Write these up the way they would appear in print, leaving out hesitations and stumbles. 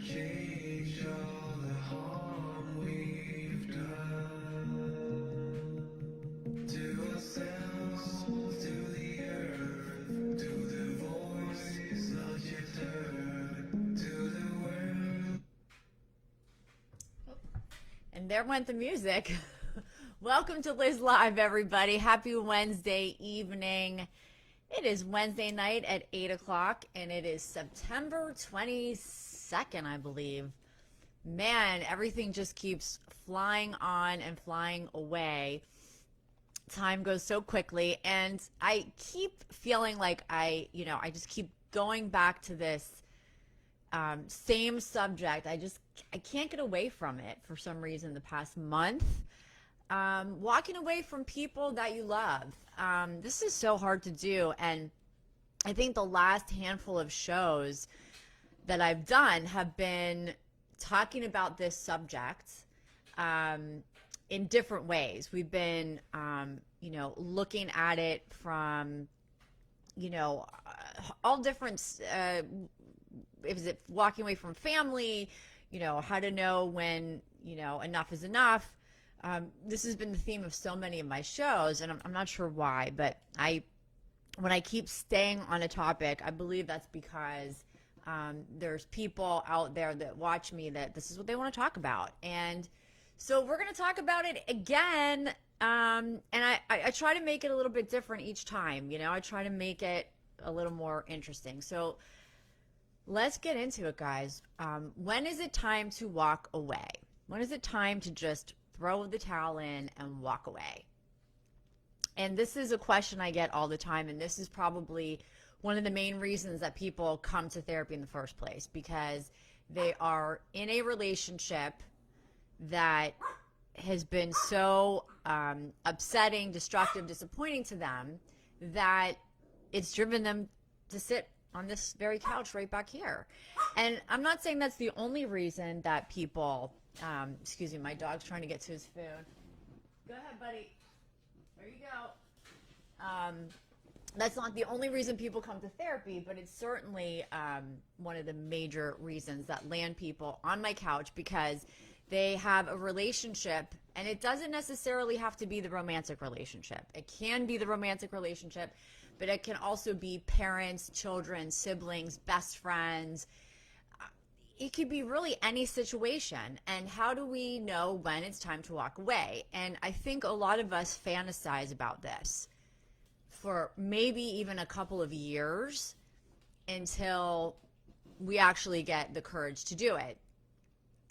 change all the harm we've done to ourselves, to the earth, to the voice not yet heard, to the world. And there went the music. Welcome to Liz Live, everybody. Happy Wednesday evening. It is Wednesday night at 8 o'clock, and it is September 22nd, I believe. Man, everything just keeps flying on and flying away. Time goes so quickly, and I keep feeling like I just keep going back to this same subject. I can't get away from it for some reason the past month. Walking away from people that you love. This is so hard to do, and I think the last handful of shows that I've done have been talking about this subject in different ways. We've been, looking at it from, all different. Is it walking away from family? How to know when enough is enough. This has been the theme of so many of my shows, and I'm not sure why, but when I keep staying on a topic, I believe that's because there's people out there that watch me that this is what they want to talk about. And so we're going to talk about it again, and I try to make it a little bit different each time. I try to make it a little more interesting. So let's get into it, guys. When is it time to walk away? When is it time to just throw the towel in and walk away? And this is a question I get all the time, and this is probably one of the main reasons that people come to therapy in the first place, because they are in a relationship that has been so upsetting, destructive, disappointing to them that it's driven them to sit on this very couch right back here. And I'm not saying that's the only reason that people excuse me, my dog's trying to get to his food. Go ahead, buddy. There you go. That's not the only reason people come to therapy, but it's certainly one of the major reasons that land people on my couch, because they have a relationship, and it doesn't necessarily have to be the romantic relationship. It can be the romantic relationship, but it can also be parents, children, siblings, best friends. It could be really any situation. And how do we know when it's time to walk away? And I think a lot of us fantasize about this for maybe even a couple of years until we actually get the courage to do it.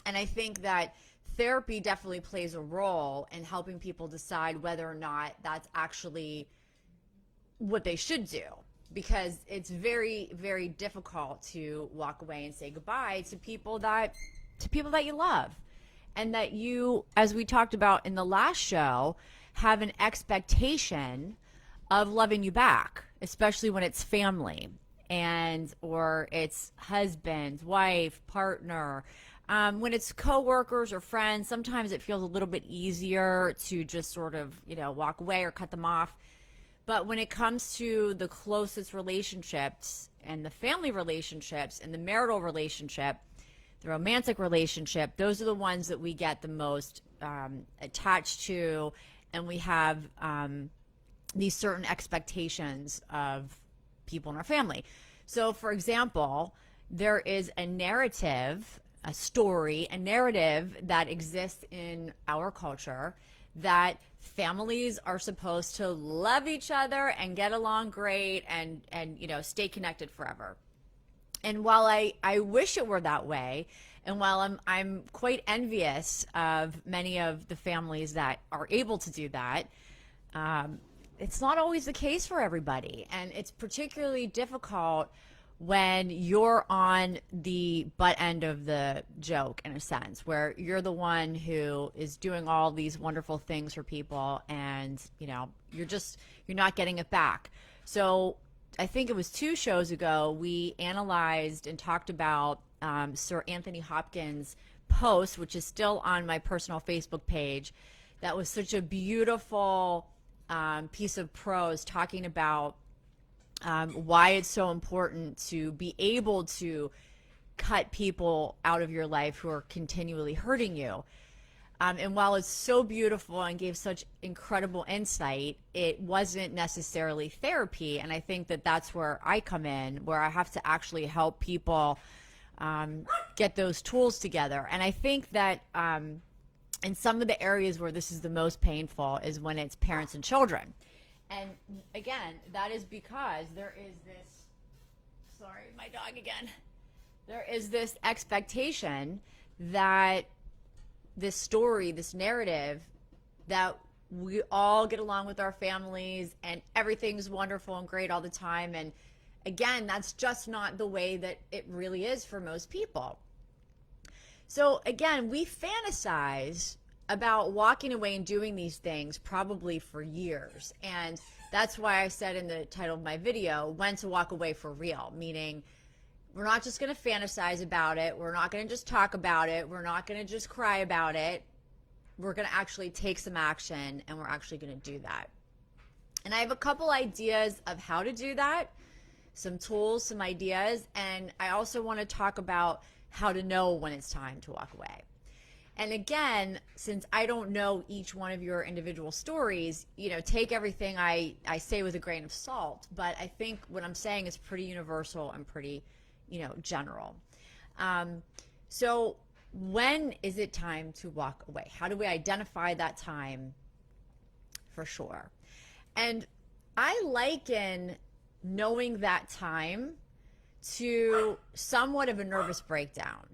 And I think that therapy definitely plays a role in helping people decide whether or not that's actually what they should do. Because it's very, very difficult to walk away and say goodbye to people that you love, and that you, as we talked about in the last show, have an expectation of loving you back, especially when it's family or it's husband, wife, partner. When it's coworkers or friends, sometimes it feels a little bit easier to just sort of, walk away or cut them off. But when it comes to the closest relationships and the family relationships and the marital relationship, the romantic relationship, those are the ones that we get the most attached to, and we have these certain expectations of people in our family. So, for example, there is a narrative, a story, a narrative that exists in our culture that families are supposed to love each other and get along great and stay connected forever. And while I wish it were that way, and while I'm quite envious of many of the families that are able to do that, it's not always the case for everybody. And it's particularly difficult when you're on the butt end of the joke, in a sense, where you're the one who is doing all these wonderful things for people, and you're not getting it back. So I think it was 2 shows ago we analyzed and talked about Sir Anthony Hopkins' post, which is still on my personal Facebook page. That was such a beautiful piece of prose talking about why it's so important to be able to cut people out of your life who are continually hurting you. And while it's so beautiful and gave such incredible insight, it wasn't necessarily therapy. And I think that that's where I come in, where I have to actually help people get those tools together. And I think that in some of the areas where this is the most painful is when it's parents and children. And again, that is because there is this, sorry, my dog again. There is this expectation that this story, this narrative, that we all get along with our families and everything's wonderful and great all the time. And again, that's just not the way that it really is for most people. So again, we fantasize about walking away and doing these things probably for years. And that's why I said in the title of my video, when to walk away for real, meaning we're not just going to fantasize about it. We're not going to just talk about it. We're not going to just cry about it. We're going to actually take some action, and we're actually going to do that. And I have a couple ideas of how to do that, some tools, some ideas, and I also want to talk about how to know when it's time to walk away. And again, since I don't know each one of your individual stories, take everything I say with a grain of salt, but I think what I'm saying is pretty universal and pretty general. So when is it time to walk away? How do we identify that time for sure? And I liken knowing that time to somewhat of a nervous breakdown.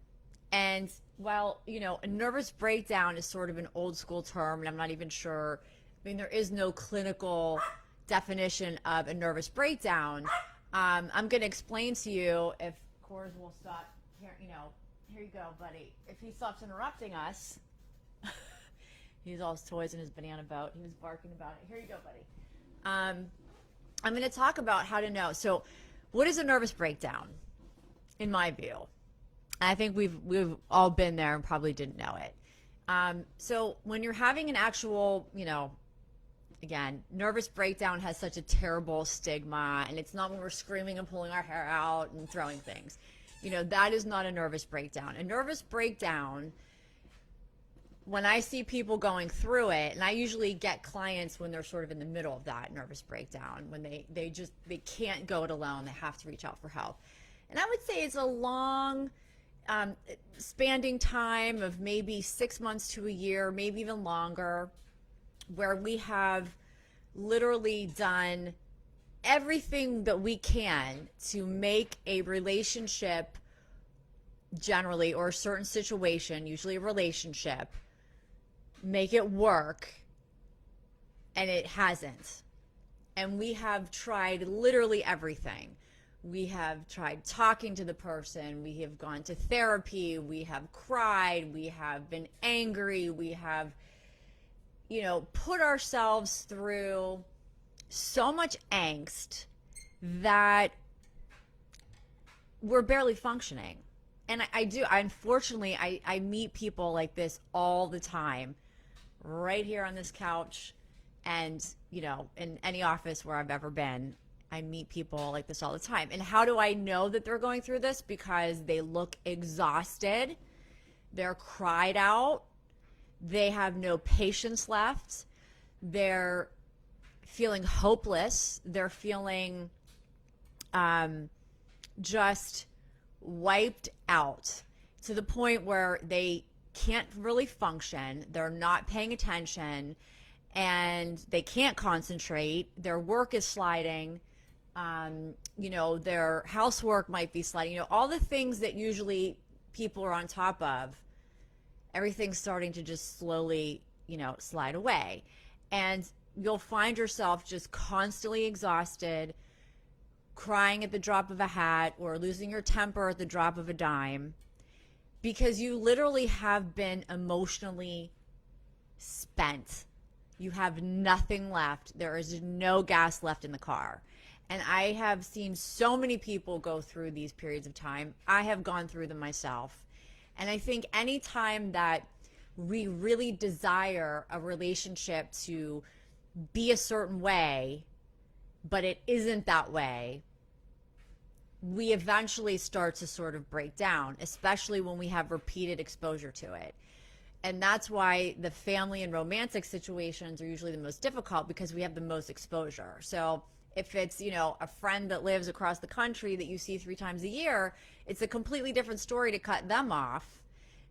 And while, a nervous breakdown is sort of an old school term, and I'm not even sure, there is no clinical definition of a nervous breakdown. I'm going to explain to you, if Coors will stop here, here you go, buddy. If he stops interrupting us, he's all his toys in his banana boat. He was barking about it. Here you go, buddy. I'm going to talk about how to know. So what is a nervous breakdown, in my view? I think we've all been there and probably didn't know it. So when you're having an actual, again, nervous breakdown has such a terrible stigma, and it's not when we're screaming and pulling our hair out and throwing things. That is not a nervous breakdown. A nervous breakdown, when I see people going through it, and I usually get clients when they're sort of in the middle of that nervous breakdown, when they can't go it alone, they have to reach out for help. And I would say it's a long spanning time of maybe 6 months to a year, maybe even longer, where we have literally done everything that we can to make a relationship generally, or a certain situation, usually a relationship, make it work, and it hasn't. And we have tried literally everything. We have tried talking to the person. We have gone to therapy. We have cried. We have been angry. We have put ourselves through so much angst that we're barely functioning. And unfortunately, I meet people like this all the time, right here on this couch, and, in any office where I've ever been, I meet people like this all the time. And how do I know that they're going through this? Because they look exhausted. They're cried out. They have no patience left. They're feeling hopeless. They're feeling just wiped out to the point where they can't really function. They're not paying attention, and they can't concentrate. Their work is sliding. Their housework might be sliding. All the things that usually people are on top of, everything's starting to just slowly, slide away. And you'll find yourself just constantly exhausted, crying at the drop of a hat, or losing your temper at the drop of a dime, because you literally have been emotionally spent. You have nothing left. There is no gas left in the car. And I have seen so many people go through these periods of time. I have gone through them myself. And I think any time that we really desire a relationship to be a certain way, but it isn't that way, we eventually start to sort of break down, especially when we have repeated exposure to it. And that's why the family and romantic situations are usually the most difficult, because we have the most exposure. So if it's, a friend that lives across the country that you see 3 times a year, it's a completely different story to cut them off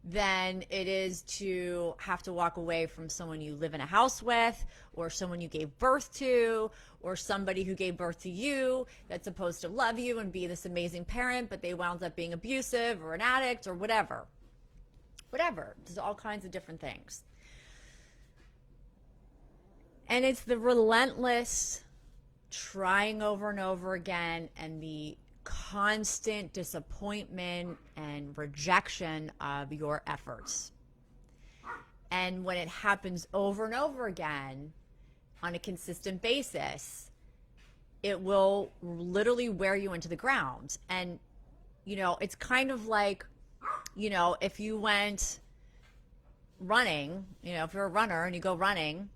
than it is to have to walk away from someone you live in a house with, or someone you gave birth to, or somebody who gave birth to you that's supposed to love you and be this amazing parent, but they wound up being abusive or an addict or whatever. There's all kinds of different things. And it's the relentless trying over and over again, and the constant disappointment and rejection of your efforts. And when it happens over and over again on a consistent basis, it will literally wear you into the ground. And, it's kind of like, if you went running, if you're a runner and you go running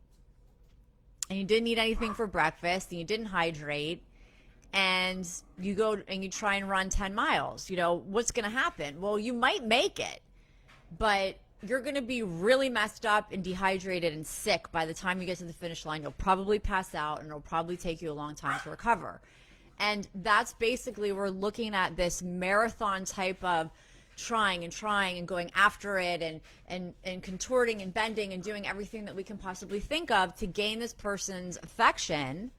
and you didn't eat anything for breakfast and you didn't hydrate, and you go and you try and run 10 miles, what's going to happen? Well, you might make it, but you're going to be really messed up and dehydrated and sick by the time you get to the finish line. You'll probably pass out, and it'll probably take you a long time to recover. And that's basically, we're looking at this marathon type of trying and going after it, and contorting and bending and doing everything that we can possibly think of to gain this person's affection,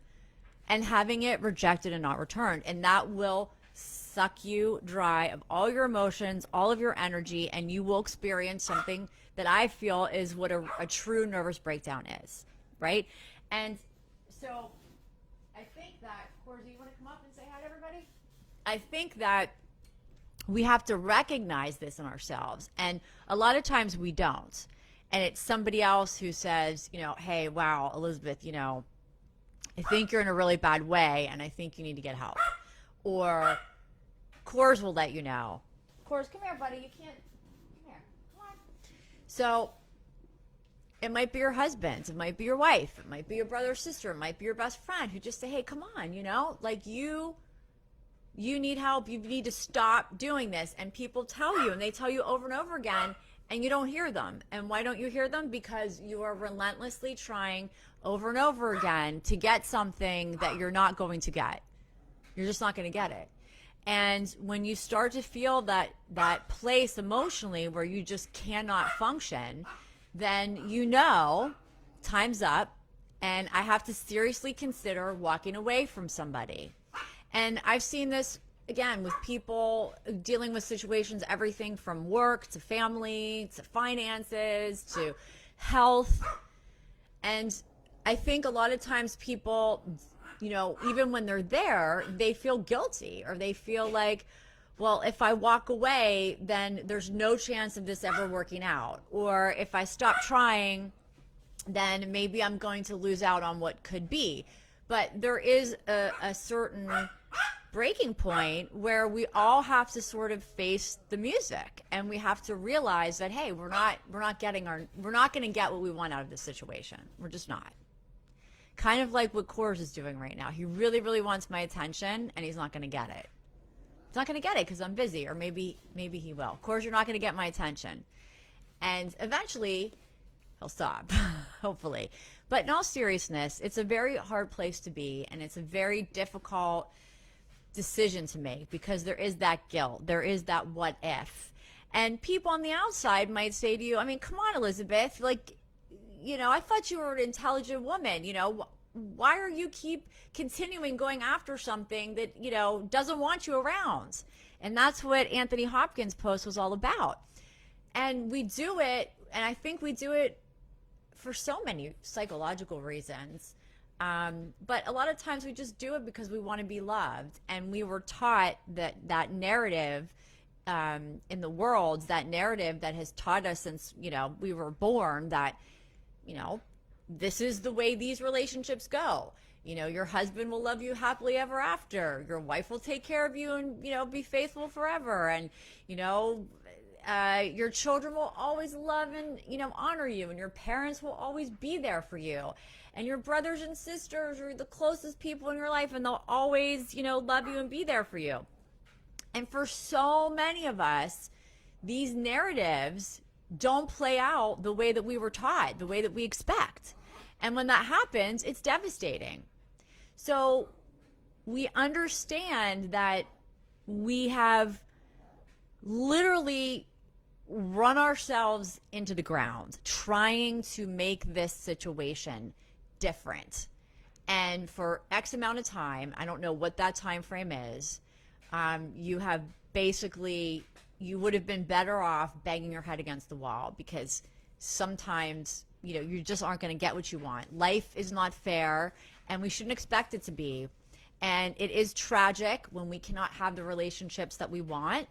and having it rejected and not returned. And that will suck you dry of all your emotions, all of your energy, and you will experience something that I feel is what a true nervous breakdown is, right? And so I think that, Corey, do you want to come up and say hi to everybody? I think that we have to recognize this in ourselves, and a lot of times we don't. And it's somebody else who says, hey, wow, Elizabeth, I think you're in a really bad way, and I think you need to get help. Or Coors will let you know. Coors, come here, buddy. You can't. Come here. Come on. So it might be your husband. It might be your wife. It might be your brother or sister. It might be your best friend who just say, hey, come on, like you need help. You need to stop doing this. And people tell you, and they tell you over and over again, and you don't hear them. And why don't you hear them? Because you are relentlessly trying over and over again to get something that you're not going to get. You're just not going to get it. And when you start to feel that place emotionally where you just cannot function, then time's up, and I have to seriously consider walking away from somebody. And I've seen this again with people dealing with situations, everything from work to family to finances to health. And I think a lot of times people, even when they're there, they feel guilty, or they feel like, well, if I walk away, then there's no chance of this ever working out. Or if I stop trying, then maybe I'm going to lose out on what could be. But there is a certain breaking point where we all have to sort of face the music, and we have to realize that, hey, we're not going to get what we want out of this situation. We're just not. Kind of like what Coors is doing right now. He really, really wants my attention, and he's not going to get it. He's not going to get it because I'm busy, or maybe he will. Coors, you're not going to get my attention. And eventually he'll stop, hopefully. But in all seriousness, it's a very hard place to be, and it's a very difficult decision to make, because there is that guilt. There is that what if. And people on the outside might say to you, I mean, come on, Elizabeth, like, I thought you were an intelligent woman. Why are you keep continuing going after something that, doesn't want you around? And that's what Anthony Hopkins' post was all about. And we do it, and I think we do it for so many psychological reasons. But a lot of times we just do it because we want to be loved. And we were taught that narrative in the world, that narrative that has taught us since, we were born, that, this is the way these relationships go. Your husband will love you happily ever after. Your wife will take care of you and, be faithful forever. And, your children will always love and, honor you. And your parents will always be there for you. And your brothers and sisters are the closest people in your life, and they'll always, love you and be there for you. And for so many of us, these narratives don't play out the way that we were taught, the way that we expect. And when that happens, it's devastating. So we understand that we have literally run ourselves into the ground trying to make this situation different. And for X amount of time, I don't know what that time frame is, you have basically, you would have been better off banging your head against the wall, because sometimes, you just aren't going to get what you want. Life is not fair, and we shouldn't expect it to be. And it is tragic when we cannot have the relationships that we want.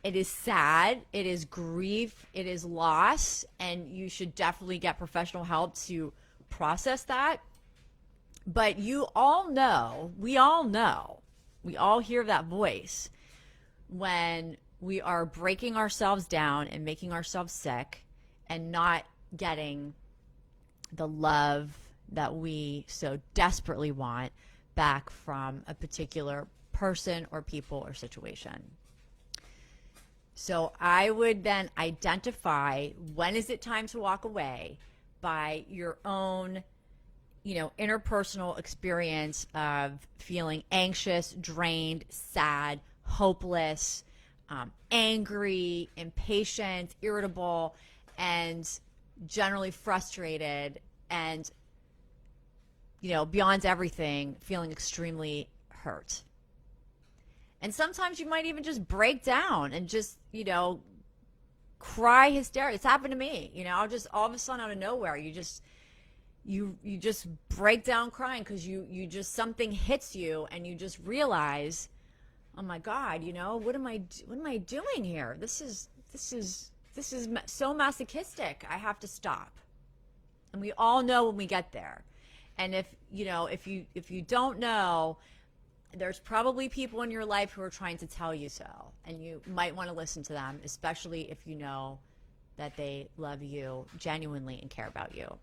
It is sad. It is grief. It is loss. And you should definitely get professional help to process that. But you all know, we all hear that voice when we are breaking ourselves down and making ourselves sick and not getting the love that we so desperately want back from a particular person or people or situation. So I would then identify when is it time to walk away by your own, interpersonal experience of feeling anxious, drained, sad, hopeless, angry, impatient, irritable, and generally frustrated, and beyond everything, feeling extremely hurt. And sometimes you might even just break down and just, cry hysterically. It's happened to me. I'll just all of a sudden out of nowhere, you just break down crying because you just, something hits you and you just realize, oh my God, what am I doing here? This is so masochistic. I have to stop. And we all know when we get there. And if you don't know, there's probably people in your life who are trying to tell you so, and you might want to listen to them, especially if you know that they love you genuinely and care about you.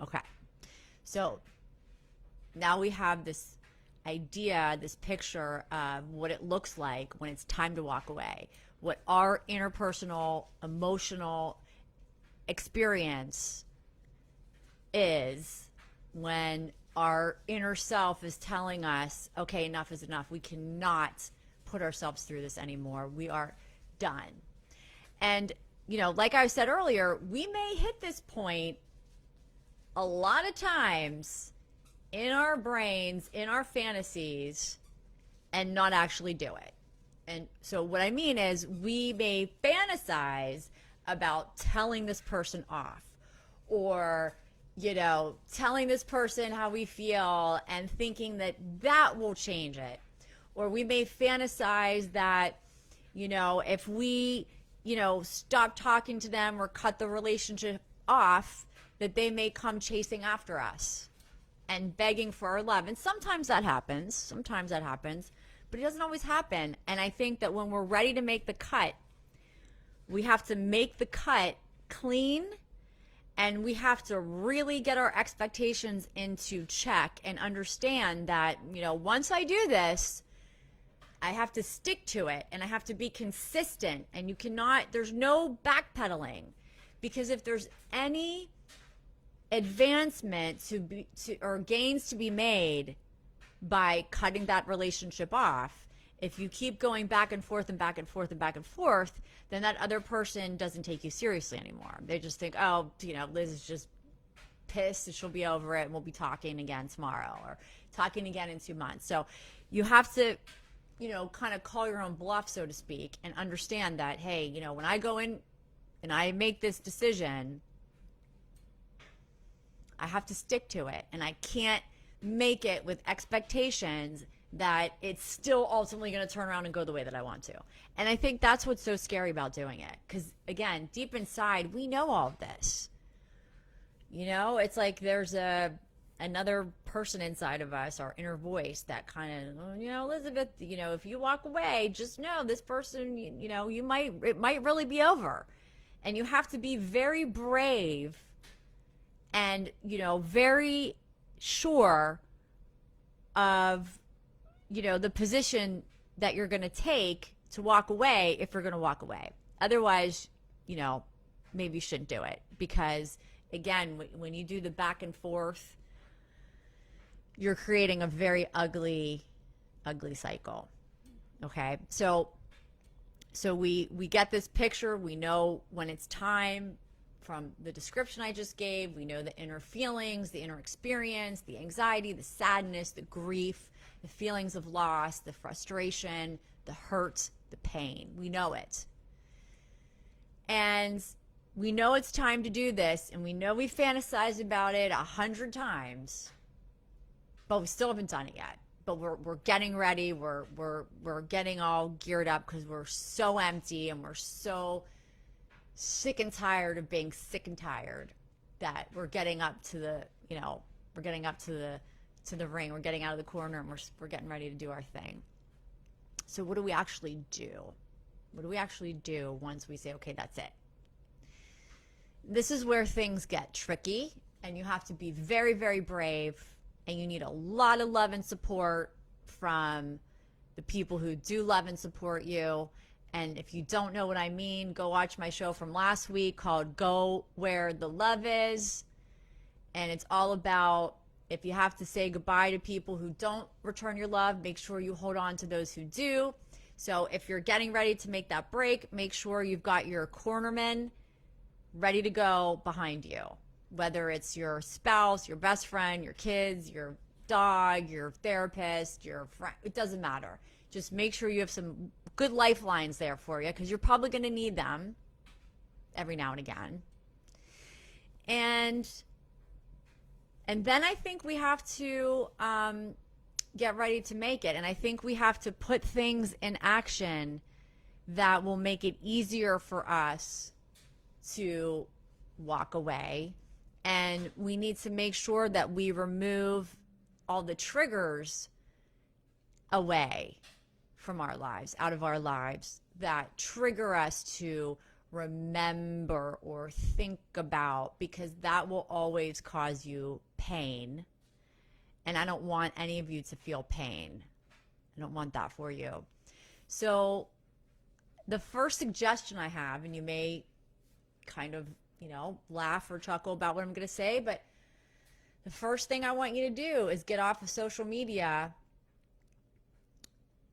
Okay. So now we have this idea, this picture of what it looks like when it's time to walk away, what our interpersonal, emotional experience is when our inner self is telling us, okay, enough is enough. We cannot put ourselves through this anymore. We are done. And, like I said earlier, we may hit this point a lot of times in our brains, in our fantasies, and not actually do it. And so what I mean is we may fantasize about telling this person off, or telling this person how we feel and thinking that will change it. Or we may fantasize that, if we, stop talking to them or cut the relationship off, that they may come chasing after us and begging for our love. And sometimes that happens, but it doesn't always happen. And I think that when we're ready to make the cut, we have to make the cut clean. And we have to really get our expectations into check and understand that, once I do this, I have to stick to it and I have to be consistent, and there's no backpedaling, because if there's any advancement or gains to be made by cutting that relationship off, if you keep going back and forth and back and forth and back and forth, then that other person doesn't take you seriously anymore. They just think, oh, Liz is just pissed and she'll be over it and we'll be talking again tomorrow or talking again in 2 months. So you have to, kind of call your own bluff, so to speak, and understand that, hey, when I go in and I make this decision, I have to stick to it, and I can't make it with expectations that it's still ultimately going to turn around and go the way that I want to. And I think that's what's so scary about doing it. Because, again, deep inside, we know all of this. It's like there's another person inside of us, our inner voice, that kind of, Elizabeth, if you walk away, just know this person, it might really be over. And you have to be very brave and, very sure of the position that you're going to take to walk away if you're going to walk away. Otherwise, maybe you shouldn't do it, because again, when you do the back and forth, you're creating a very ugly cycle. Okay, so we get this picture. We know when it's time from the description I just gave. We know the inner feelings, the inner experience, the anxiety, the sadness, the grief, the feelings of loss, the frustration, the hurt, the pain. We know it. And we know it's time to do this, and we know we fantasized about it 100 times, but we still haven't done it yet. But we're getting ready. We're getting all geared up because we're so empty and we're so sick and tired of being sick and tired that we're getting up to the we're getting up to the ring. We're getting out of the corner, and we're getting ready to do our thing. So what do we actually do? What do we actually do once we say, okay, that's it? This is where things get tricky, and you have to be very, very brave, and you need a lot of love and support from the people who do love and support you. And if you don't know what I mean, go watch my show from last week called Go Where the Love Is. And it's all about, if you have to say goodbye to people who don't return your love, make sure you hold on to those who do. So if you're getting ready to make that break, make sure you've got your cornermen ready to go behind you. Whether it's your spouse, your best friend, your kids, your dog, your therapist, your friend, it doesn't matter. Just make sure you have some good lifelines there for you, because you're probably going to need them every now and again. And then I think we have to get ready to make it. And I think we have to put things in action that will make it easier for us to walk away. And we need to make sure that we remove all the triggers away from our lives, out of our lives, that trigger us to remember or think about, because that will always cause you pain. And I don't want any of you to feel pain. I don't want that for you. So the first suggestion I have, and you may kind of, laugh or chuckle about what I'm going to say, but the first thing I want you to do is get off of social media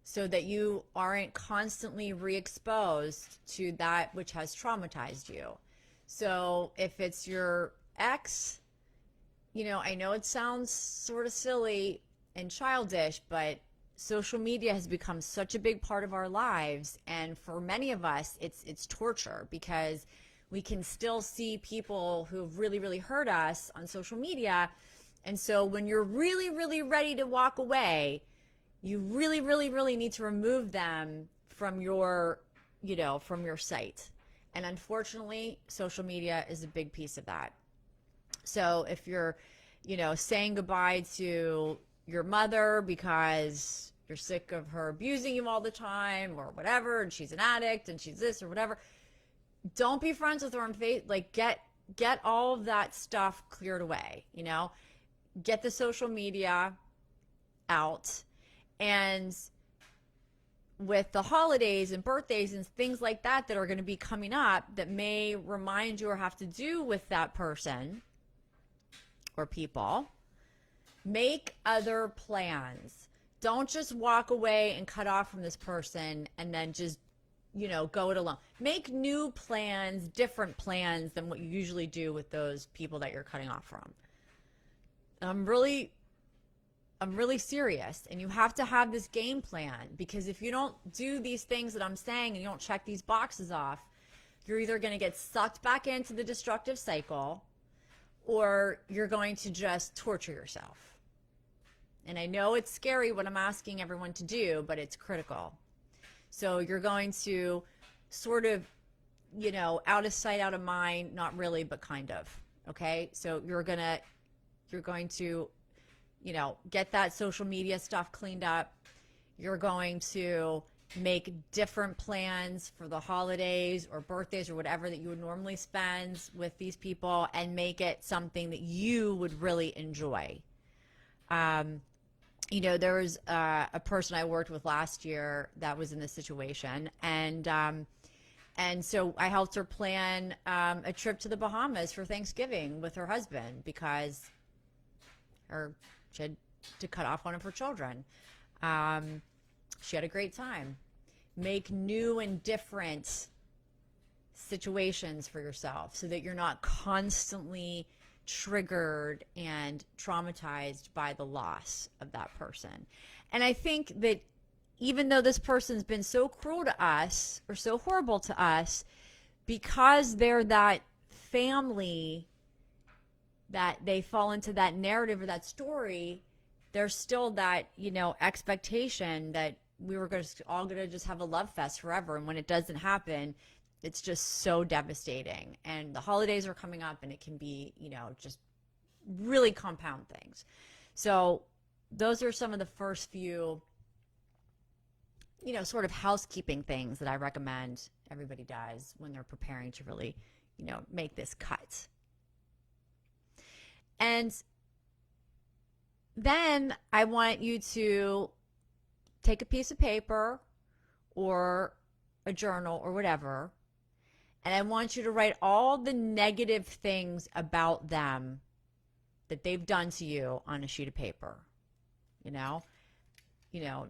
so that you aren't constantly re-exposed to that which has traumatized you. So if it's your ex, I know it sounds sort of silly and childish, but social media has become such a big part of our lives. And for many of us, it's torture, because we can still see people who've really, really hurt us on social media. And so when you're really, really ready to walk away, you really, really, really need to remove them from your, from your site. And unfortunately, social media is a big piece of that. So if you're, saying goodbye to your mother because you're sick of her abusing you all the time or whatever, and she's an addict and she's this or whatever, don't be friends with her on Facebook. Like, get all of that stuff cleared away, get the social media out. And with the holidays and birthdays and things like that that are going to be coming up that may remind you or have to do with that person or people, make other plans. Don't just walk away and cut off from this person and then just go it alone. Make new plans, different plans than what you usually do with those people that you're cutting off from. I'm really serious. And you have to have this game plan, because if you don't do these things that I'm saying and you don't check these boxes off, you're either going to get sucked back into the destructive cycle, or you're going to just torture yourself. And I know it's scary what I'm asking everyone to do, but it's critical. So you're going to sort of, out of sight, out of mind, not really, but kind of. Okay. So you're going to, get that social media stuff cleaned up. You're going to make different plans for the holidays or birthdays or whatever that you would normally spend with these people, and make it something that you would really enjoy. there was a person I worked with last year that was in this situation, and so I helped her plan a trip to the Bahamas for Thanksgiving with her husband because she had to cut off one of her children. She had a great time. Make new and different situations for yourself so that you're not constantly triggered and traumatized by the loss of that person. And I think that even though this person's been so cruel to us or so horrible to us, because they're that family, that they fall into that narrative or that story, there's still that, expectation that we were all going to just have a love fest forever. And when it doesn't happen, it's just so devastating. And the holidays are coming up, and it can be, just really compound things. So those are some of the first few, sort of housekeeping things that I recommend everybody does when they're preparing to really, make this cut. And then I want you to take a piece of paper or a journal or whatever, and I want you to write all the negative things about them that they've done to you on a sheet of paper.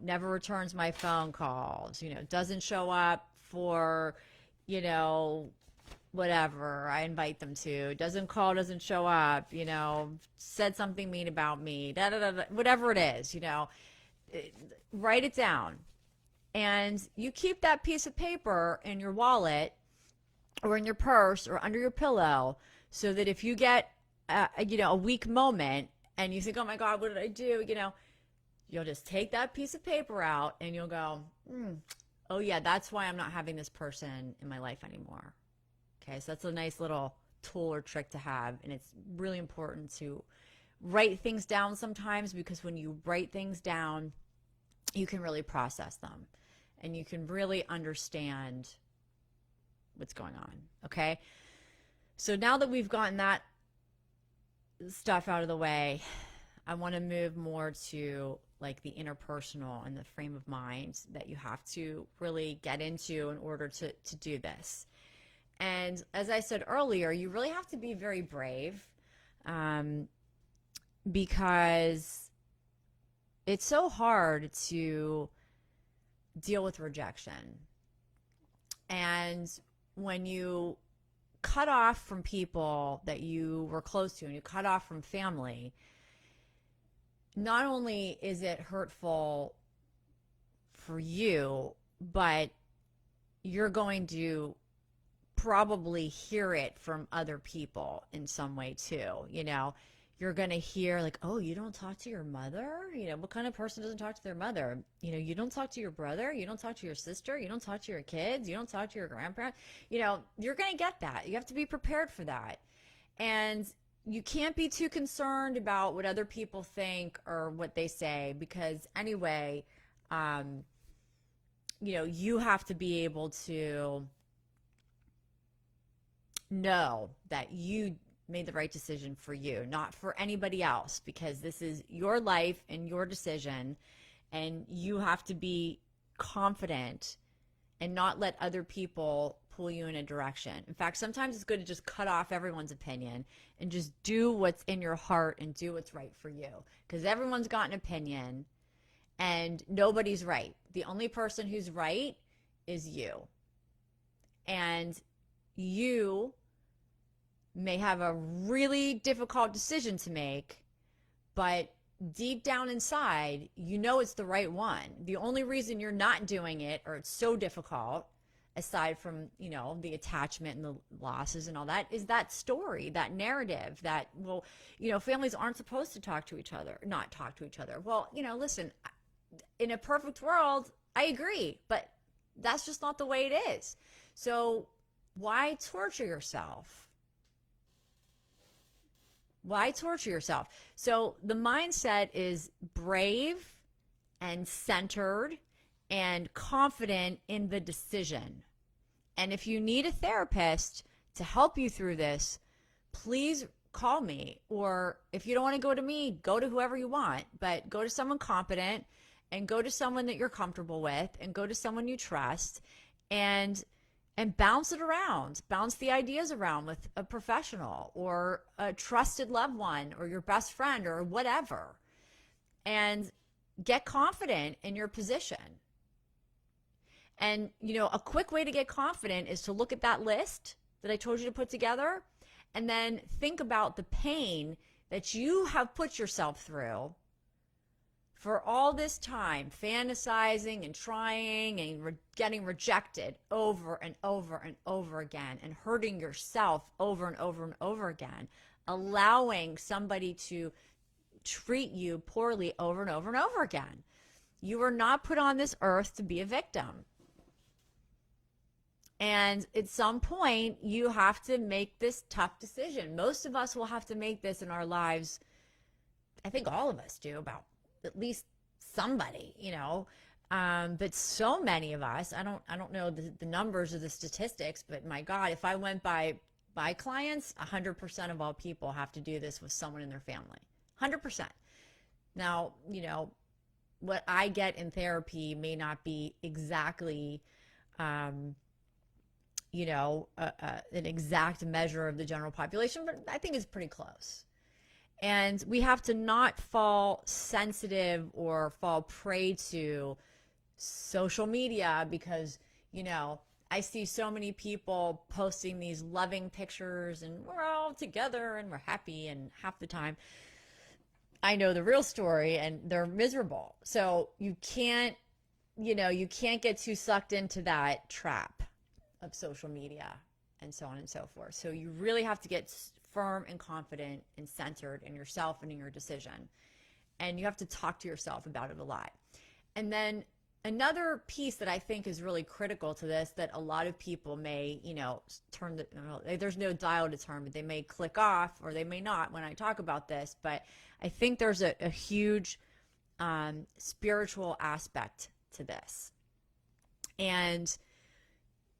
Never returns my phone calls, doesn't show up for, whatever I invite them to, doesn't call, doesn't show up, said something mean about me, whatever it is, write it down. And you keep that piece of paper in your wallet or in your purse or under your pillow so that if you get, a weak moment and you think, oh my God, what did I do? You'll just take that piece of paper out and you'll go, oh yeah, that's why I'm not having this person in my life anymore. Okay, so that's a nice little tool or trick to have. And it's really important to write things down sometimes, because when you write things down, you can really process them and you can really understand what's going on. Okay, so now that we've gotten that stuff out of the way, I want to move more to like the interpersonal and the frame of mind that you have to really get into in order to do this. And as I said earlier, you really have to be very brave, because it's so hard to deal with rejection. And when you cut off from people that you were close to and you cut off from family, not only is it hurtful for you, but you're going to probably hear it from other people in some way too. You're going to hear like, oh, you don't talk to your mother? What kind of person doesn't talk to their mother? You don't talk to your brother, you don't talk to your sister, you don't talk to your kids, you don't talk to your grandparents. You're going to get that. You have to be prepared for that. And you can't be too concerned about what other people think or what they say, because anyway, you have to be able to know that you made the right decision for you, not for anybody else, because this is your life and your decision, and you have to be confident and not let other people pull you in a direction. In fact, sometimes it's good to just cut off everyone's opinion and just do what's in your heart and do what's right for you, because everyone's got an opinion and nobody's right. The only person who's right is you. And you may have a really difficult decision to make, but deep down inside, it's the right one. The only reason you're not doing it, or it's so difficult, aside from, the attachment and the losses and all that, is that story, that narrative that, well, families aren't supposed to not talk to each other. Well, listen, in a perfect world, I agree, but that's just not the way it is. So why torture yourself? Why torture yourself? So the mindset is brave and centered and confident in the decision. And if you need a therapist to help you through this, please call me. Or if you don't want to go to me, go to whoever you want, but go to someone competent and go to someone that you're comfortable with and go to someone you trust and bounce it around, bounce the ideas around with a professional or a trusted loved one or your best friend or whatever, and get confident in your position. And, a quick way to get confident is to look at that list that I told you to put together and then think about the pain that you have put yourself through for all this time, fantasizing and trying and getting rejected over and over and over again, and hurting yourself over and over and over again, allowing somebody to treat you poorly over and over and over again. You were not put on this earth to be a victim. And at some point, you have to make this tough decision. Most of us will have to make this in our lives. I think all of us do, about at least somebody, but so many of us, I don't know the numbers or the statistics, but my God, if I went by my clients, 100% of all people have to do this with someone in their family, 100%. Now, what I get in therapy may not be exactly, an exact measure of the general population, but I think it's pretty close. And we have to not fall sensitive or fall prey to social media because, I see so many people posting these loving pictures and we're all together and we're happy, and half the time I know the real story and they're miserable. So you can't get too sucked into that trap of social media and so on and so forth. So you really have to get firm and confident and centered in yourself and in your decision. And you have to talk to yourself about it a lot. And then another piece that I think is really critical to this, that a lot of people may, there's no dial to turn, but they may click off or they may not when I talk about this. But I think there's a huge spiritual aspect to this. And,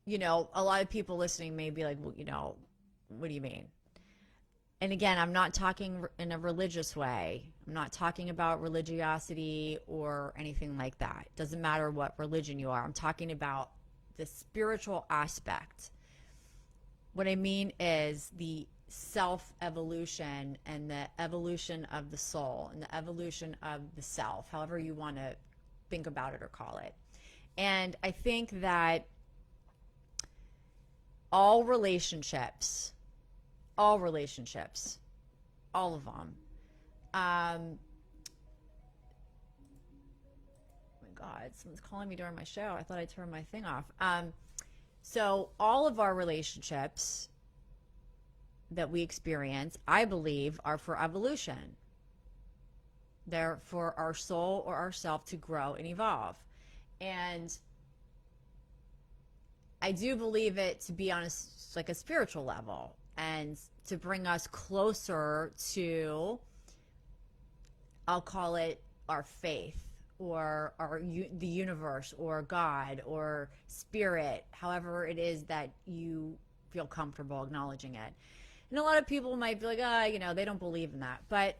a lot of people listening may be like, well, what do you mean? And again, I'm not talking in a religious way. I'm not talking about religiosity or anything like that. It doesn't matter what religion you are. I'm talking about the spiritual aspect. What I mean is the self-evolution and the evolution of the soul and the evolution of the self, however you want to think about it or call it. And I think that all relationships, all of them. Oh my God, someone's calling me during my show. I thought I turned my thing off. So all of our relationships that we experience, I believe, are for evolution. They're for our soul or ourself to grow and evolve. And I do believe it to be on a spiritual level, and to bring us closer to, I'll call it our faith or the universe or God or spirit, however it is that you feel comfortable acknowledging it. And a lot of people might be like, they don't believe in that, but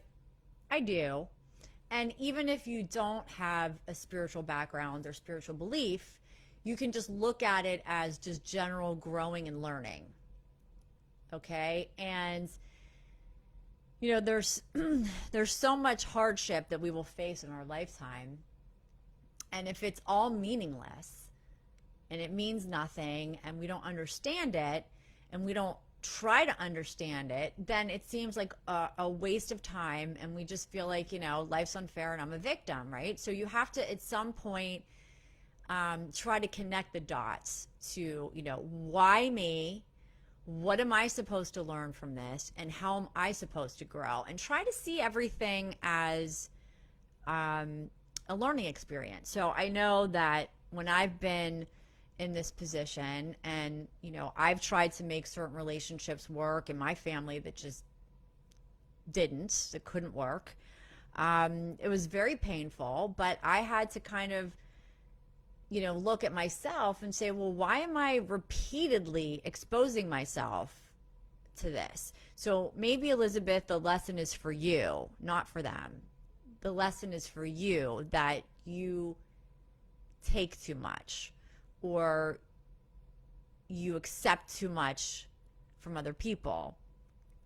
I do. And even if you don't have a spiritual background or spiritual belief, you can just look at it as just general growing and learning. Okay. And, there's so much hardship that we will face in our lifetime. And if it's all meaningless and it means nothing and we don't understand it and we don't try to understand it, then it seems like a waste of time. And we just feel like, life's unfair and I'm a victim, right? So you have to, at some point, try to connect the dots to, why me? What am I supposed to learn from this? And how am I supposed to grow? And try to see everything as a learning experience. So I know that when I've been in this position and, I've tried to make certain relationships work in my family that just couldn't work. It was very painful, but I had to kind of, look at myself and say, well, why am I repeatedly exposing myself to this. So maybe, Elizabeth, the lesson is for you, not for them. The lesson is for you that you take too much, or you accept too much from other people.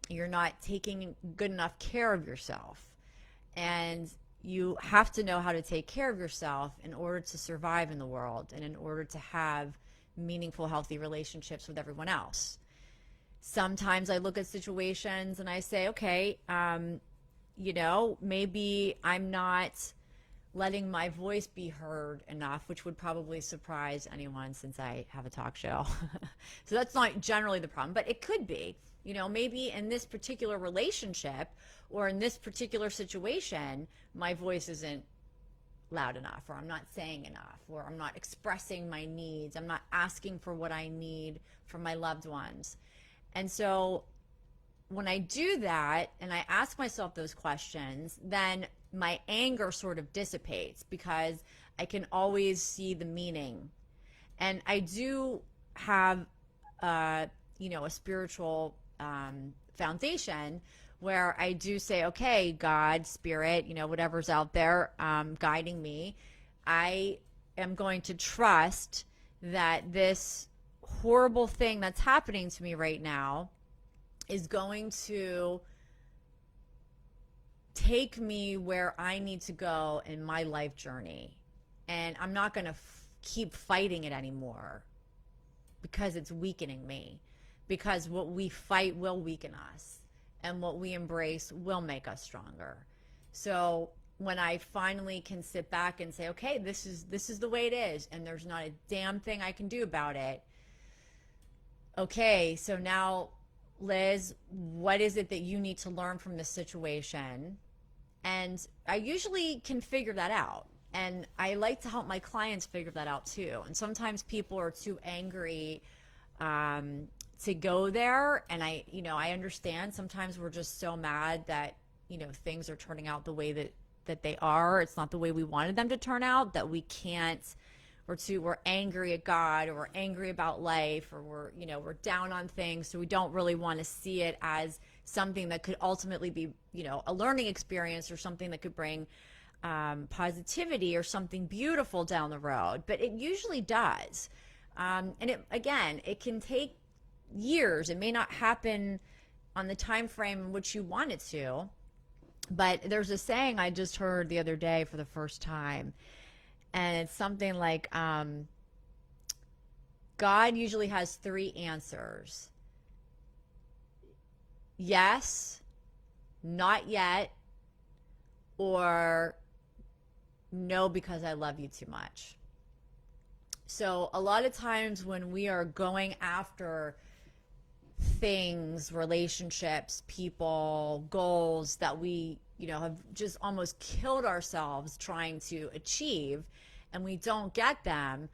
You're not taking good enough care of yourself. And you have to know how to take care of yourself in order to survive in the world and in order to have meaningful, healthy relationships with everyone else. Sometimes I look at situations and I say, okay, maybe I'm not letting my voice be heard enough, which would probably surprise anyone since I have a talk show. So that's not generally the problem, but it could be. Maybe in this particular relationship or in this particular situation, my voice isn't loud enough, or I'm not saying enough, or I'm not expressing my needs. I'm not asking for what I need from my loved ones. And so when I do that and I ask myself those questions, then my anger sort of dissipates because I can always see the meaning. And I do have, a spiritual foundation where I do say, okay, God, spirit, whatever's out there guiding me, I am going to trust that this horrible thing that's happening to me right now is going to take me where I need to go in my life journey. And I'm not going to keep fighting it anymore because it's weakening me. Because what we fight will weaken us, and what we embrace will make us stronger. So when I finally can sit back and say, okay, this is the way it is, and there's not a damn thing I can do about it. Okay, so now, Liz, what is it that you need to learn from this situation? And I usually can figure that out. And I like to help my clients figure that out too. And sometimes people are too angry to go there. And I understand sometimes we're just so mad that, things are turning out the way that they are. It's not the way we wanted them to turn out, that we can't, we're angry at God, or we're angry about life, or we're down on things. So we don't really want to see it as something that could ultimately be, a learning experience, or something that could bring positivity or something beautiful down the road. But it usually does. And it can take years. It may not happen on the time frame in which you want it to, but there's a saying I just heard the other day for the first time, and it's something like God usually has 3 answers: yes, not yet, or no, because I love you too much. So a lot of times when we are going after things, relationships, people, goals that we, have just almost killed ourselves trying to achieve, and we don't get them,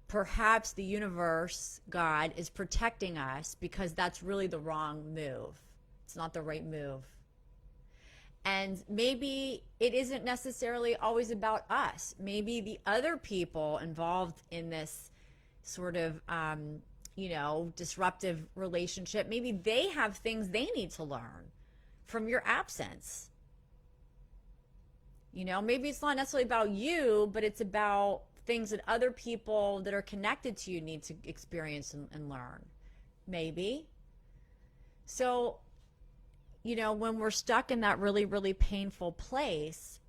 perhaps the universe, God, is protecting us because that's really the wrong move. It's not the right move. And maybe it isn't necessarily always about us. Maybe the other people involved in this sort of, disruptive relationship, maybe they have things they need to learn from your absence. Maybe it's not necessarily about you, but it's about things that other people that are connected to you need to experience and learn. Maybe. So, when we're stuck in that really, really painful place,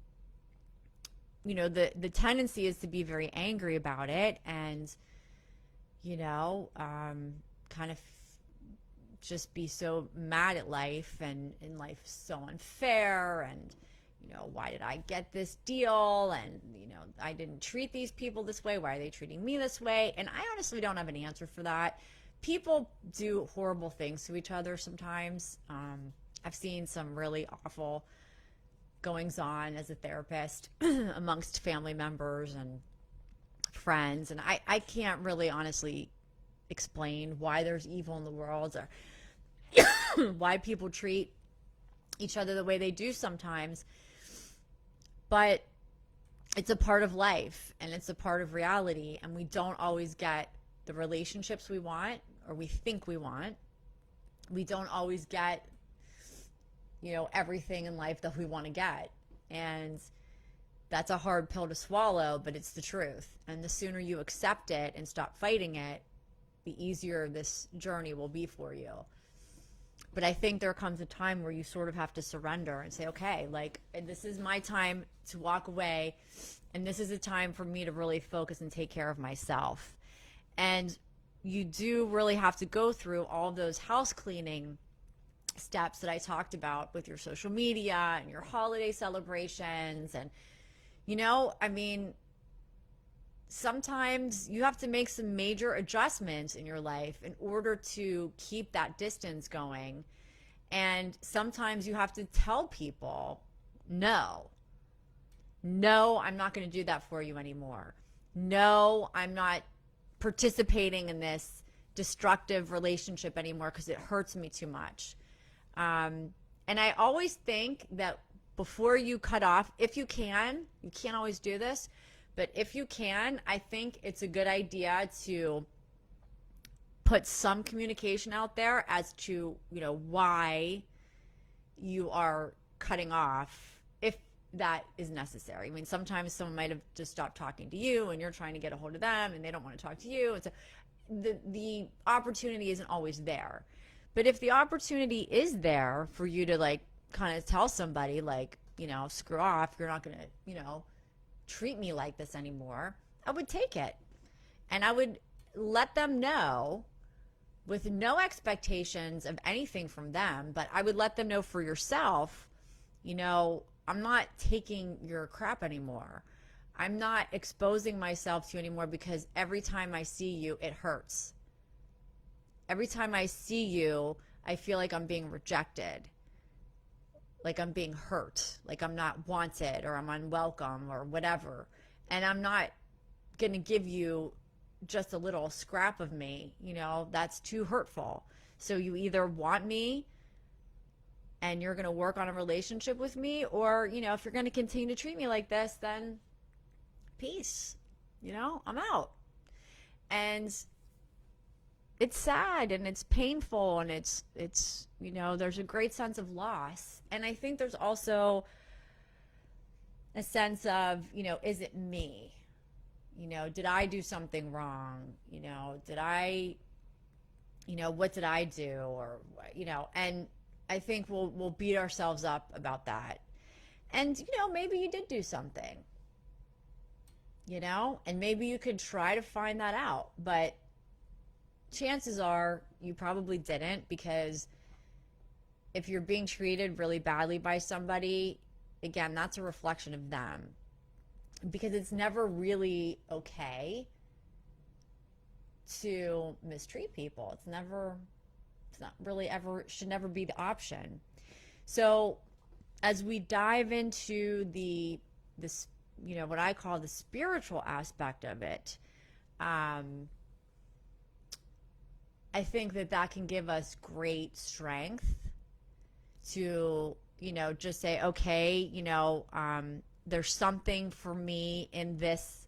the tendency is to be very angry about it and, kind of just be so mad at life, and life is so unfair, and, why did I get this deal? And, I didn't treat these people this way. Why are they treating me this way? And I honestly don't have an answer for that. People do horrible things to each other sometimes. I've seen some really awful goings on as a therapist amongst family members and friends. And I can't really honestly explain why there's evil in the world, or why people treat each other the way they do sometimes. But it's a part of life, and it's a part of reality, and we don't always get the relationships we want or we think we want. We don't always get, everything in life that we want to get. And that's a hard pill to swallow, but it's the truth. And the sooner you accept it and stop fighting it, the easier this journey will be for you. But I think there comes a time where you sort of have to surrender and say, okay, like, this is my time to walk away, and this is a time for me to really focus and take care of myself. And you do really have to go through all those house cleaning steps that I talked about with your social media and your holiday celebrations. And, I mean, sometimes you have to make some major adjustments in your life in order to keep that distance going. And sometimes you have to tell people, no, I'm not going to do that for you anymore. No, I'm not participating in this destructive relationship anymore because it hurts me too much. And I always think that before you cut off, if you can't always do this, but if you can, I think it's a good idea to put some communication out there as to, why you are cutting off, if that is necessary. I mean, sometimes someone might have just stopped talking to you and you're trying to get a hold of them and they don't want to talk to you. And so the opportunity isn't always there. But if the opportunity is there for you to, like, kind of tell somebody, like, screw off, you're not going to, treat me like this anymore, I would take it. And I would let them know with no expectations of anything from them, but I would let them know for yourself, I'm not taking your crap anymore. I'm not exposing myself to you anymore because every time I see you, it hurts. Every time I see you, I feel like I'm being rejected, like I'm being hurt, like I'm not wanted or I'm unwelcome or whatever. And I'm not going to give you just a little scrap of me, that's too hurtful. So you either want me and you're going to work on a relationship with me, or, if you're going to continue to treat me like this, then peace, I'm out. And it's sad and it's painful and it's there's a great sense of loss. And I think there's also a sense of, is it me? Did I do something wrong? Did I, what did I do? Or, and I think we'll beat ourselves up about that. And, maybe you did do something, and maybe you could try to find that out. But chances are you probably didn't, because if you're being treated really badly by somebody, again, that's a reflection of them, because it's never really okay to mistreat people. It's not really ever, should never be the option. So as we dive into this, what I call the spiritual aspect of it, I think that can give us great strength to, just say, okay, there's something for me in this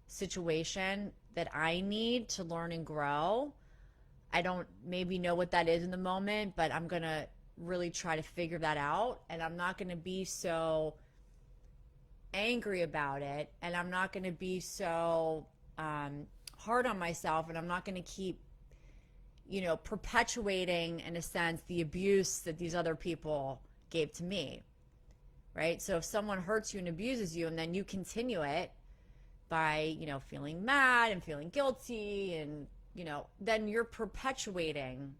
situation that I need to learn and grow. I don't maybe know what that is in the moment, but I'm going to really try to figure that out. And I'm not going to be so angry about it. And I'm not going to be so hard on myself. And I'm not going to keep, perpetuating, in a sense, the abuse that these other people gave to me, right? So if someone hurts you and abuses you, and then you continue it by, feeling mad and feeling guilty, and, then you're perpetuating,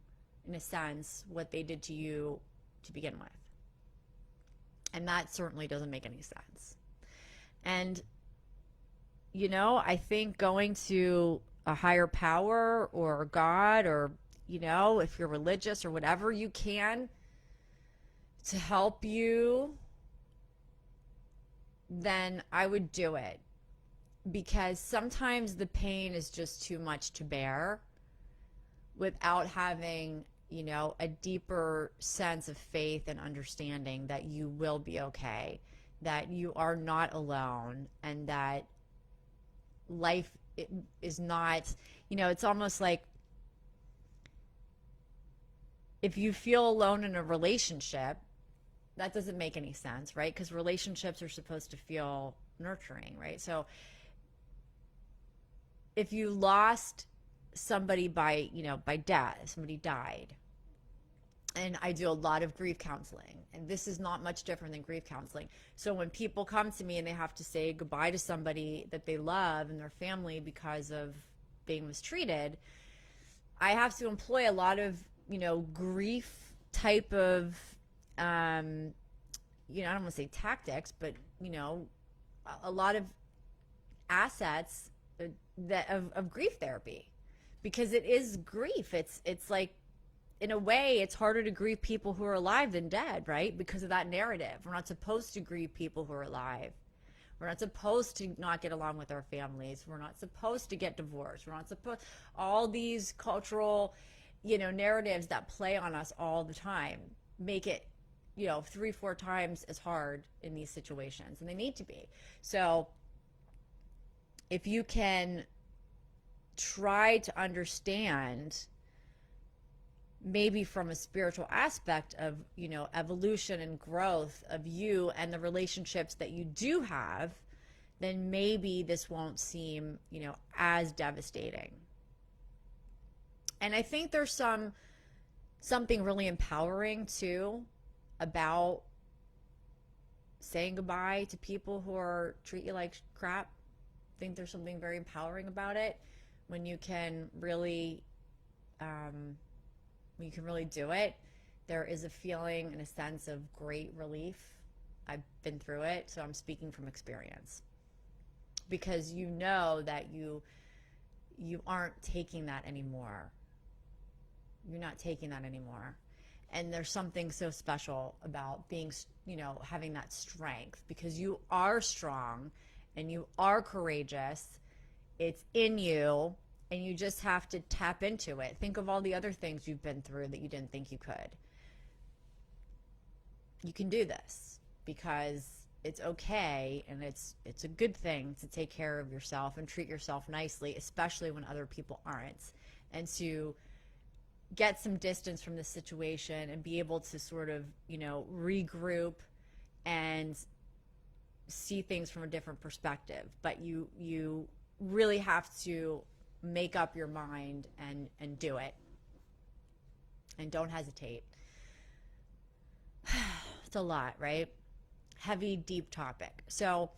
in a sense, what they did to you to begin with. And that certainly doesn't make any sense. And, I think going to a higher power or God, or, if you're religious or whatever you can to help you, then I would do it. Because sometimes the pain is just too much to bear without having, a deeper sense of faith and understanding that you will be okay, that you are not alone, and that life is not, it's almost like if you feel alone in a relationship, that doesn't make any sense, right? Because relationships are supposed to feel nurturing, right? So if you lost somebody by, by death, somebody died, and I do a lot of grief counseling, and this is not much different than grief counseling. So when people come to me and they have to say goodbye to somebody that they love and their family because of being mistreated, I have to employ a lot of, grief type of, I don't want to say tactics, but, a lot of assets that of grief therapy, because it is grief. It's like, in a way, it's harder to grieve people who are alive than dead, right? Because of that narrative. We're not supposed to grieve people who are alive. We're not supposed to not get along with our families. We're not supposed to get divorced. We're not supposed, all these cultural, narratives that play on us all the time make it, 3-4 times as hard in these situations, and they need to be. So if you can try to understand, maybe from a spiritual aspect of, evolution and growth of you and the relationships that you do have, then maybe this won't seem, as devastating. And I think there's something really empowering too about saying goodbye to people who treat you like crap. I think there's something very empowering about it when you can really do it. There is a feeling and a sense of great relief. I've been through it, so I'm speaking from experience, because you know that you aren't taking that anymore. You're not taking that anymore. And there's something so special about being, having that strength, because you are strong and you are courageous. It's in you, and you just have to tap into it. Think of all the other things you've been through that you didn't think you could. You can do this, because it's okay, and it's a good thing to take care of yourself and treat yourself nicely, especially when other people aren't, and to get some distance from the situation and be able to sort of, regroup and see things from a different perspective. But you really have to make up your mind and do it, and don't hesitate. It's a lot, right? Heavy, deep topic. So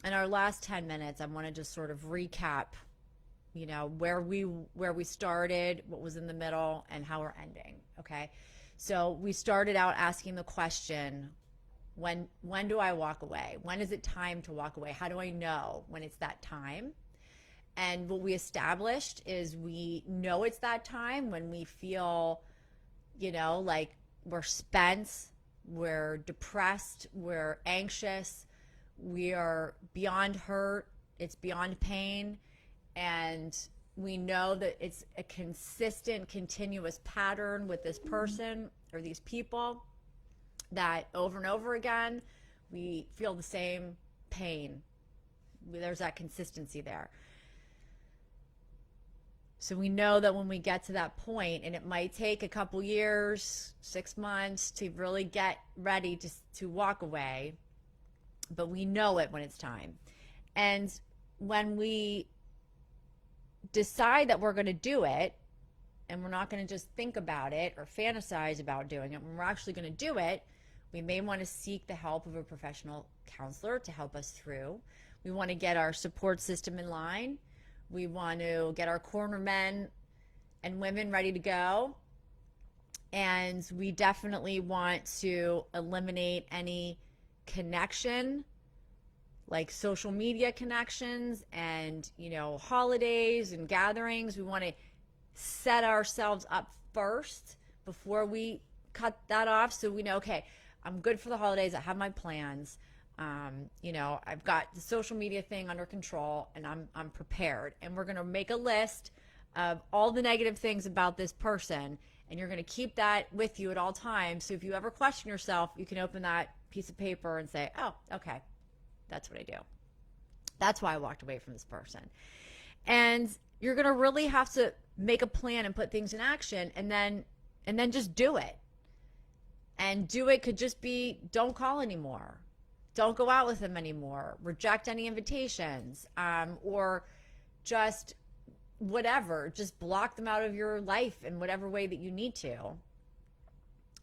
in our last 10 minutes, I want to just sort of recap, where we started, what was in the middle, and how we're ending. Okay. So we started out asking the question, when do I walk away? When is it time to walk away? How do I know when it's that time? And what we established is we know it's that time when we feel, like we're spent, we're depressed, we're anxious, we are beyond hurt, it's beyond pain, and we know that it's a consistent, continuous pattern with this person or these people, that over and over again we feel the same pain. There's that consistency there. So we know that when we get to that point, and it might take a couple years, 6 months, to really get ready to walk away, but we know it when it's time. And when we decide that we're going to do it, and we're not going to just think about it or fantasize about doing it, when we're actually going to do it, we may want to seek the help of a professional counselor to help us through. We want to get our support system in line. We want to get our corner men and women ready to go. And we definitely want to eliminate any connection, like social media connections and, holidays and gatherings. We want to set ourselves up first before we cut that off, so we know, okay, I'm good for the holidays. I have my plans. I've got the social media thing under control, and I'm prepared. And we're going to make a list of all the negative things about this person, and you're going to keep that with you at all times. So if you ever question yourself, you can open that piece of paper and say, oh, okay, that's what I do. That's why I walked away from this person. And you're going to really have to make a plan and put things in action, and then and then just do it. And do it could just be don't call anymore. Don't go out with them anymore. Reject any invitations, or just whatever. Just block them out of your life in whatever way that you need to.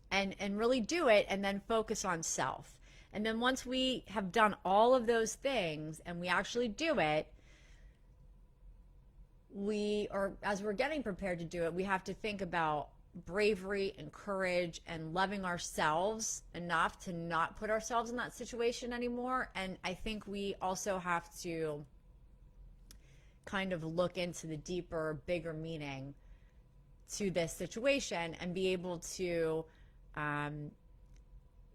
And really do it, and then focus on self. And then once we have done all of those things and we actually do it, as we're getting prepared to do it, we have to think about bravery and courage and loving ourselves enough to not put ourselves in that situation anymore. And I think we also have to kind of look into the deeper, bigger meaning to this situation and be able to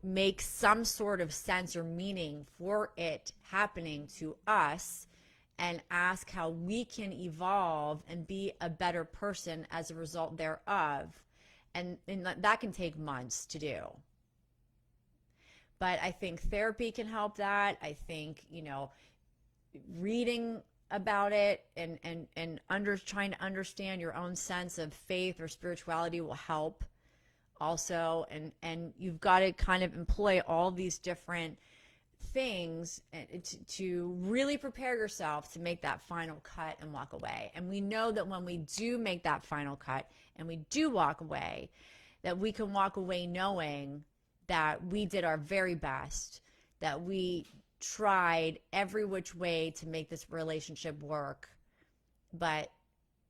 make some sort of sense or meaning for it happening to us, and ask how we can evolve and be a better person as a result thereof. And that can take months to do. But I think therapy can help that. I think, reading about it and trying to understand your own sense of faith or spirituality will help also. And you've got to kind of employ all these different things to really prepare yourself to make that final cut and walk away. And we know that when we do make that final cut and we do walk away, that we can walk away knowing that we did our very best, that we tried every which way to make this relationship work. But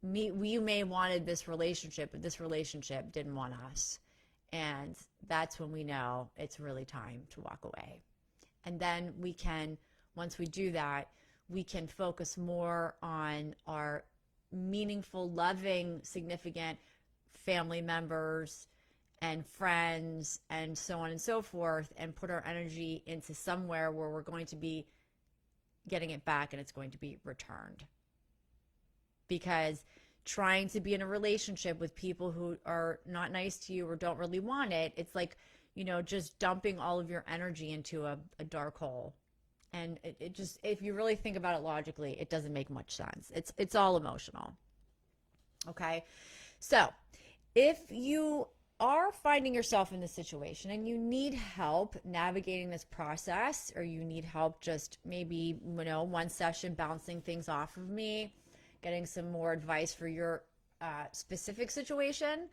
we may have wanted this relationship, but this relationship didn't want us. And that's when we know it's really time to walk away. And then we can, once we do that, we can focus more on our meaningful, loving, significant family members and friends and so on and so forth, and put our energy into somewhere where we're going to be getting it back and it's going to be returned. Because trying to be in a relationship with people who are not nice to you or don't really want it, it's like, just dumping all of your energy into a dark hole. And it just, if you really think about it logically, it doesn't make much sense. It's all emotional. Okay. So if you are finding yourself in this situation and you need help navigating this process, or you need help just maybe, one session bouncing things off of me, getting some more advice for your specific situation,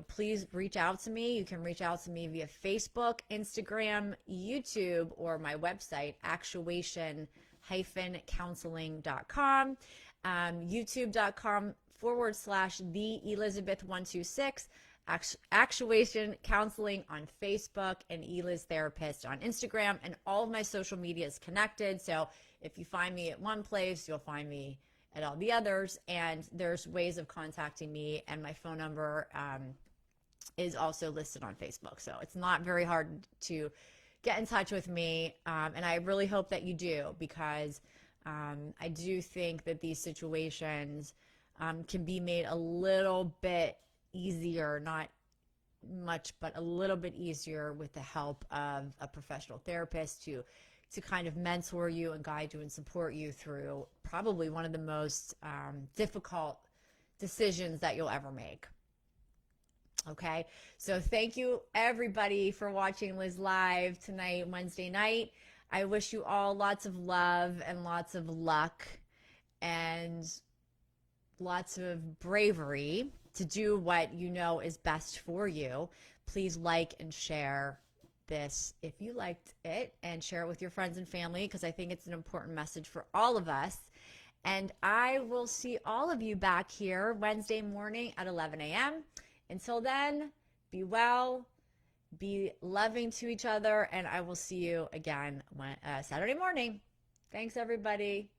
please reach out to me. You can reach out to me via Facebook, Instagram, YouTube, or my website, actuation-counseling.com, youtube.com/the Elizabeth126, Actuation Counseling on Facebook, and Eliz Therapist on Instagram. And all of my social media is connected. So if you find me at one place, you'll find me at all the others. And there's ways of contacting me, and my phone number is also listed on Facebook. So it's not very hard to get in touch with me. And I really hope that you do, because I do think that these situations can be made a little bit easier, not much, but a little bit easier, with the help of a professional therapist to kind of mentor you and guide you and support you through probably one of the most difficult decisions that you'll ever make. Okay, so thank you everybody for watching Liz Live tonight, Wednesday night. I wish you all lots of love and lots of luck and lots of bravery to do what you know is best for you. Please like and share this if you liked it, and share it with your friends and family, because I think it's an important message for all of us. And I will see all of you back here Wednesday morning at 11 a.m. Until then, be well, be loving to each other, and I will see you again Saturday morning. Thanks, everybody.